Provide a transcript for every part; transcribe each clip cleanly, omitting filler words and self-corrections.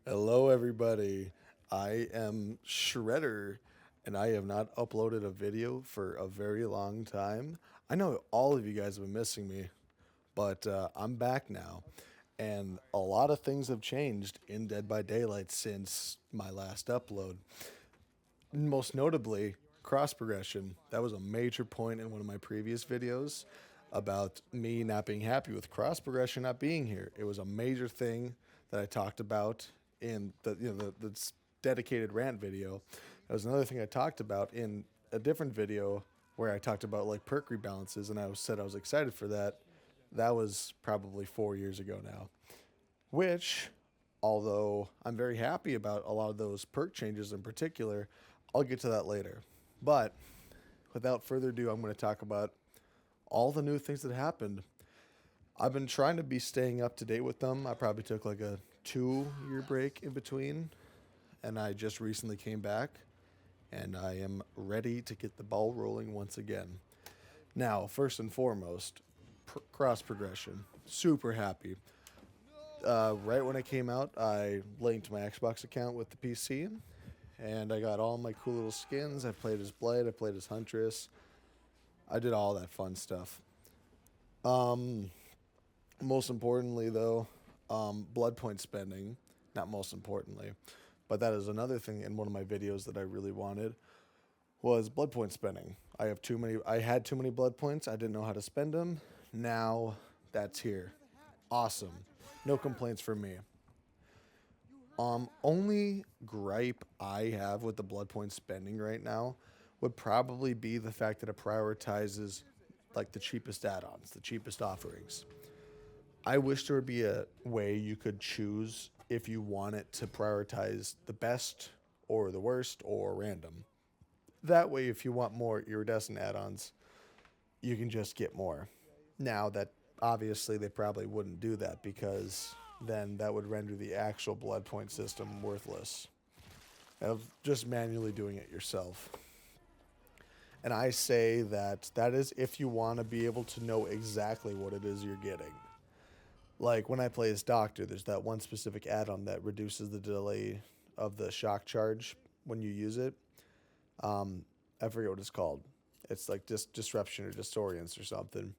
Hello, everybody. I am Shredder, and I have not uploaded a video for a very long time. I know all of you guys have been missing me, but I'm back now, and a lot of things have changed in Dead by Daylight since my last upload. Most notably, cross progression. That was a major point in one of my previous videos about me not being happy with cross progression not being here. It was a major thing that I talked about in the dedicated rant video. It was another thing I talked about in a different video where I talked about like perk rebalances, and said I was excited for that. That was probably 4 years ago now. Which, although I'm very happy about a lot of those perk changes in particular, I'll get to that later. But without further ado, I'm going to talk about all the new things that happened. I've been trying to be staying up to date with them. I probably took like a 2 year break in between, and I just recently came back, and I am ready to get the ball rolling once again. Now, first and foremost, cross progression. Super happy. Right when it came out, I linked my Xbox account with the PC, and I got all my cool little skins. I played as Blade, I played as Huntress, I did all that fun stuff. Um, Most importantly, though, blood point spending. Not most importantly, but that is another thing in one of my videos that I really wanted was blood point spending. I have too many. I had too many blood points. I didn't know how to spend them. Now that's here. Awesome. No complaints from me. Only gripe I have with the blood point spending right now would probably be the fact that it prioritizes like the cheapest add-ons, the cheapest offerings. I wish there would be a way you could choose if you want it to prioritize the best or the worst or random. That way, if you want more iridescent add-ons, you can just get more. Now that obviously they probably wouldn't do that because then that would render the actual blood point system worthless of just manually doing it yourself. And I say that that is if you want to be able to know exactly what it is you're getting. Like when I play as Doctor, there's that one specific add-on that reduces the delay of the shock charge when you use it. I forget what it's called. It's like disruption or disorients or something.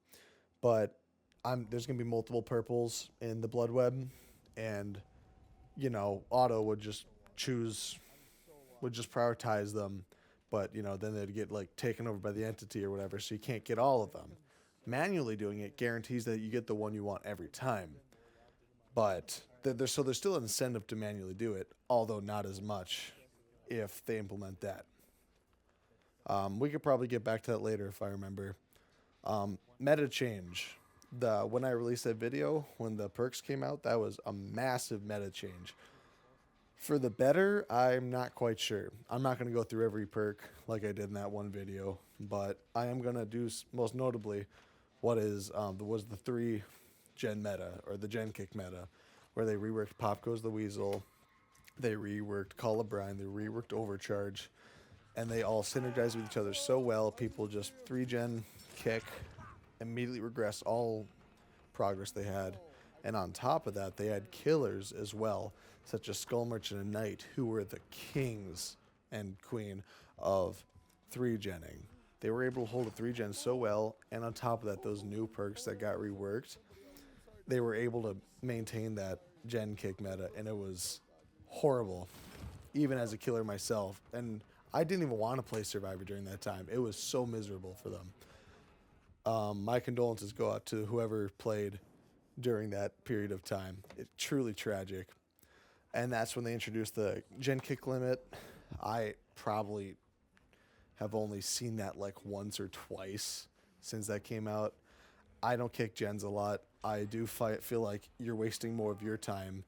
But there's gonna be multiple purples in the blood web, and Auto choose would just prioritize them, but then they'd get like taken over by the entity or whatever, so you can't get all of them. Manually doing it guarantees that you get the one you want every time, but there's still an incentive to manually do it, although not as much if they implement that. We could probably get back to that later if I remember. Meta change. When I released that video, when the perks came out, that was a massive meta change. For the better, I'm not quite sure. I'm not going to go through every perk like I did in that one video, but I am going to do most notably what was the 3 gen meta or the gen kick meta, where they reworked Pop Goes the Weasel, they reworked Call of Brine, they reworked Overcharge, and they all synergize with each other so well. People just 3 gen kick, immediately regress all progress they had. And on top of that, they had killers as well, such as Skull Merchant and Knight, who were the kings and queen of 3 genning. They were able to hold a 3 gen so well, and on top of that, those new perks that got reworked, they were able to maintain that gen kick meta, and it was horrible, even as a killer myself. And I didn't even want to play Survivor during that time. It was so miserable for them. My condolences go out to whoever played during that period of time. It's truly tragic. And that's when they introduced the gen kick limit. I probably have only seen that like once or twice since that came out. I don't kick gens a lot. I do feel like you're wasting more of your time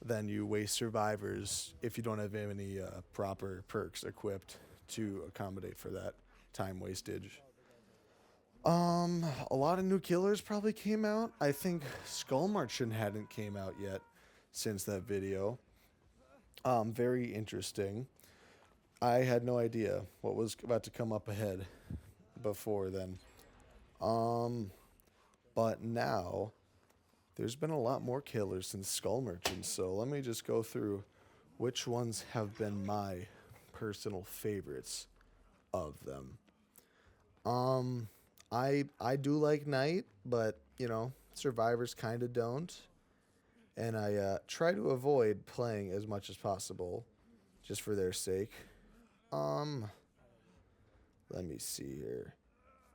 than you waste survivors if you don't have any proper perks equipped to accommodate for that time wastage. A lot of new killers probably came out. I think Skull Merchant hadn't came out yet since that video. Very interesting. I had no idea what was about to come up ahead before then. Um, but now there's been a lot more killers since Skull Merchant, so let me just go through which ones have been my personal favorites of them? Um, I do like Knight, but survivors kind of don't, and I try to avoid playing as much as possible, just for their sake. Um, Let me see here.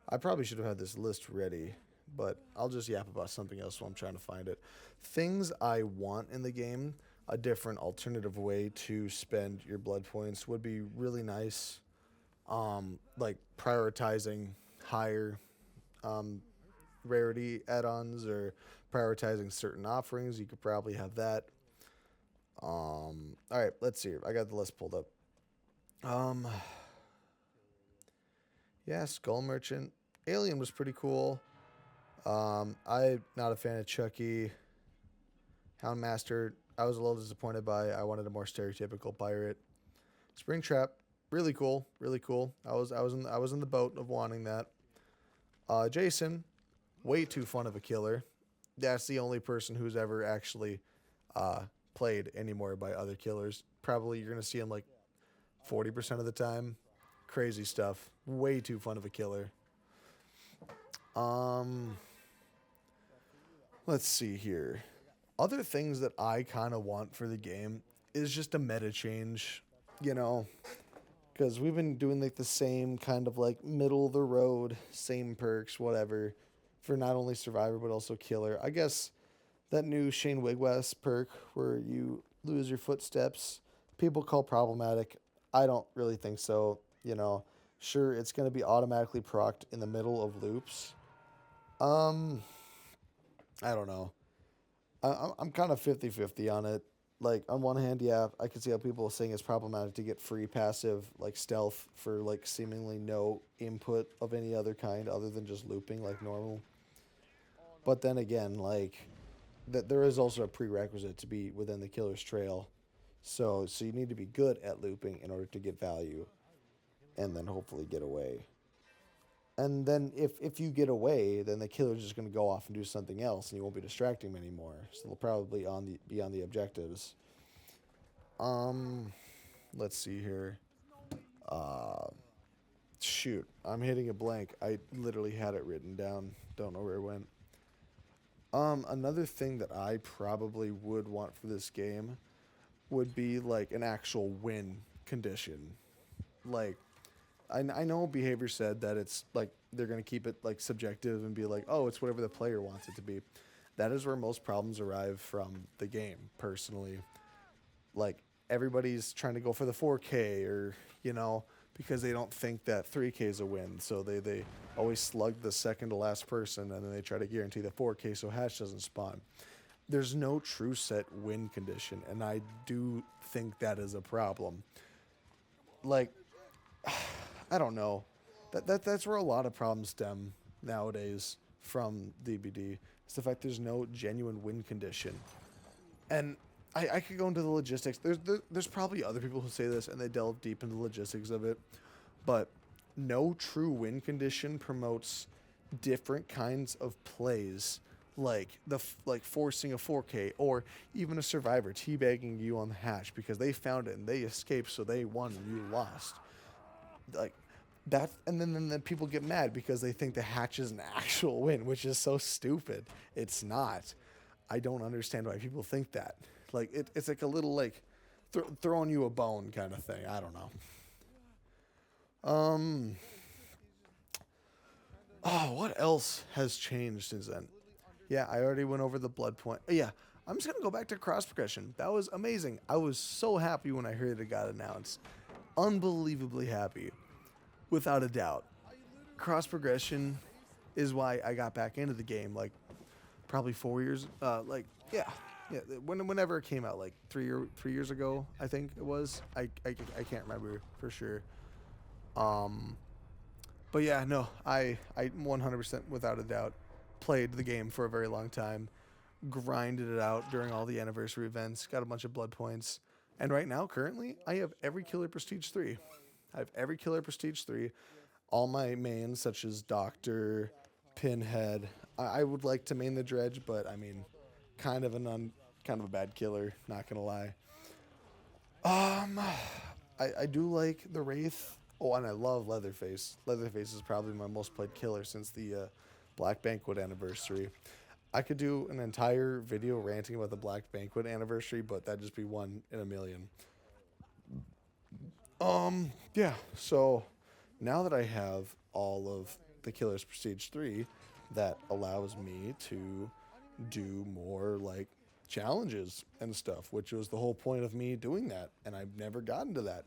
I probably should have had this list ready, but I'll just yap about something else while I'm trying to find it. Things I want in the game, a different alternative way to spend your blood points would be really nice. Like prioritizing higher um, rarity add-ons or prioritizing certain offerings. You could probably have that. All right, let's see. I got the list pulled up. Um, yeah, Skull Merchant. Alien was pretty cool. I'm not a fan of Chucky. Houndmaster, I was a little disappointed by. I wanted a more stereotypical pirate. Springtrap, really cool, really cool. I was in the boat of wanting that. Jason, way too fun of a killer. That's the only person who's ever actually uh, played anymore by other killers. Probably you're gonna see him like 40% of the time. Crazy stuff. Way too fun of a killer. Um, let's see here. Other things that I kind of want for the game is just a meta change, you know, because we've been doing like the same kind of like middle of the road, same perks, whatever, for not only Survivor but also Killer. I guess that new Shane Wigwest perk where you lose your footsteps, people call problematic. I don't really think so. Sure, it's going to be automatically procced in the middle of loops. Um, I don't know. I'm kind of 50-50 on it. Like, on one hand, yeah, I can see how people are saying it's problematic to get free passive, like, stealth for, like, seemingly no input of any other kind other than just looping like normal. But then again, like, that there is also a prerequisite to be within the killer's trail. So you need to be good at looping in order to get value and then hopefully get away. And then if you get away, then the killer's just going to go off and do something else, and you won't be distracting him anymore. So they'll probably be on the objectives. Um, let's see here. Uh, Shoot, I'm hitting a blank. I literally had it written down. Don't know where it went. Another thing that I probably would want for this game would be like an actual win condition. Like, I know behavior said that it's like they're going to keep it like subjective and be like, oh, it's whatever the player wants it to be. That is where most problems arrive from the game, personally. Like, everybody's trying to go for the 4K or, because they don't think that 3K is a win. So they always slug the second to last person and then they try to guarantee the 4K so hatch doesn't spawn. There's no true set win condition, and I do think that is a problem. Like, I don't know. That's where a lot of problems stem nowadays from DBD. It's the fact there's no genuine win condition. And I could go into the logistics. There's probably other people who say this and they delve deep into the logistics of it. But no true win condition promotes different kinds of plays, like like forcing a 4K or even a survivor teabagging you on the hatch because they found it and they escaped, so they won and you lost. Like that, and then people get mad because they think the hatch is an actual win, which is so stupid. It's not. I don't understand why people think that. Like it's like a little like throwing you a bone kind of thing. I don't know. Um. Oh, what else has changed since then? Yeah, I already went over the blood point. Yeah, I'm just gonna go back to cross progression. That was amazing. I was so happy when I heard it got announced. Unbelievably happy, without a doubt. Cross progression is why I got back into the game. Like probably 4 years. Yeah. Whenever it came out, like 3 years ago, I think it was. I can't remember for sure. Um, but yeah, no, I 100% without a doubt played the game for a very long time, grinded it out during all the anniversary events, got a bunch of blood points, and right now, currently, I have every killer Prestige 3. I have every killer Prestige 3. All my mains, such as Doctor, Pinhead. I would like to main the Dredge, but I mean, kind of a bad killer. Not gonna lie. Um, I do like the Wraith. Oh, and I love Leatherface. Leatherface is probably my most played killer since the Black Banquet anniversary. I could do an entire video ranting about the Black Banquet anniversary, but that'd just be one in a million. Yeah. So now that I have all of the Killer's Prestige 3, that allows me to do more like challenges and stuff, which was the whole point of me doing that, and I've never gotten to that.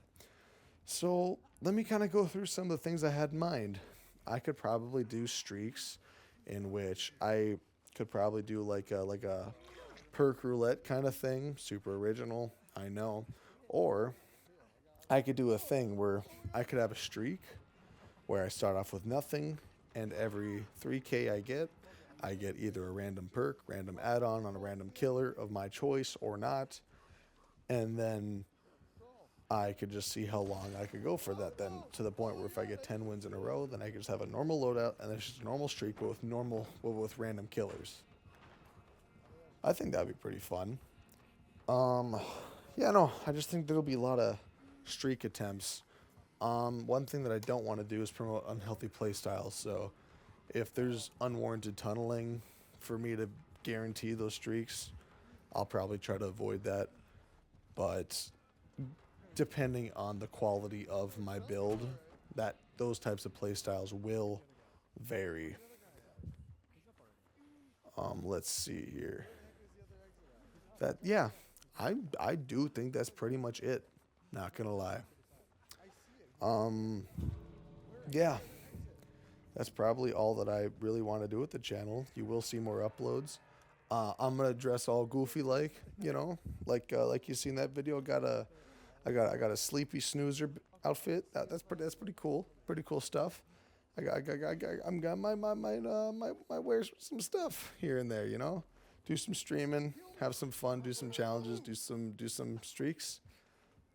So let me kind of go through some of the things I had in mind. I could probably do streaks in which I could probably do like a perk roulette kind of thing, super original, I know. Or I could do a thing where I could have a streak where I start off with nothing, and every 3K I get either a random perk, random add on a random killer of my choice or not. And then I could just see how long I could go for that. Then to the point where if I get 10 wins in a row, then I could just have a normal loadout and it's just a normal streak with random killers. I think that'd be pretty fun. Um, yeah, no, I just think there'll be a lot of streak attempts. One thing that I don't want to do is promote unhealthy playstyles. So if there's unwarranted tunneling for me to guarantee those streaks, I'll probably try to avoid that. But depending on the quality of my build, that those types of playstyles will vary. Let's see here. That yeah, I do think that's pretty much it. Not gonna lie. Um, yeah, that's probably all that I really want to do with the channel. You will see more uploads. I'm gonna dress all goofy like, like you see in that video. I got a sleepy snoozer outfit. That's pretty cool. Pretty cool stuff. I'm got my wear some stuff here and there. Do some streaming, have some fun, do some challenges, do some streaks.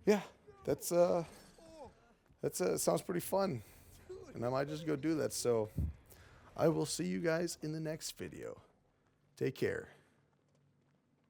Yeah, that's sounds pretty fun, and I might just go do that. So I will see you guys in the next video. Take care.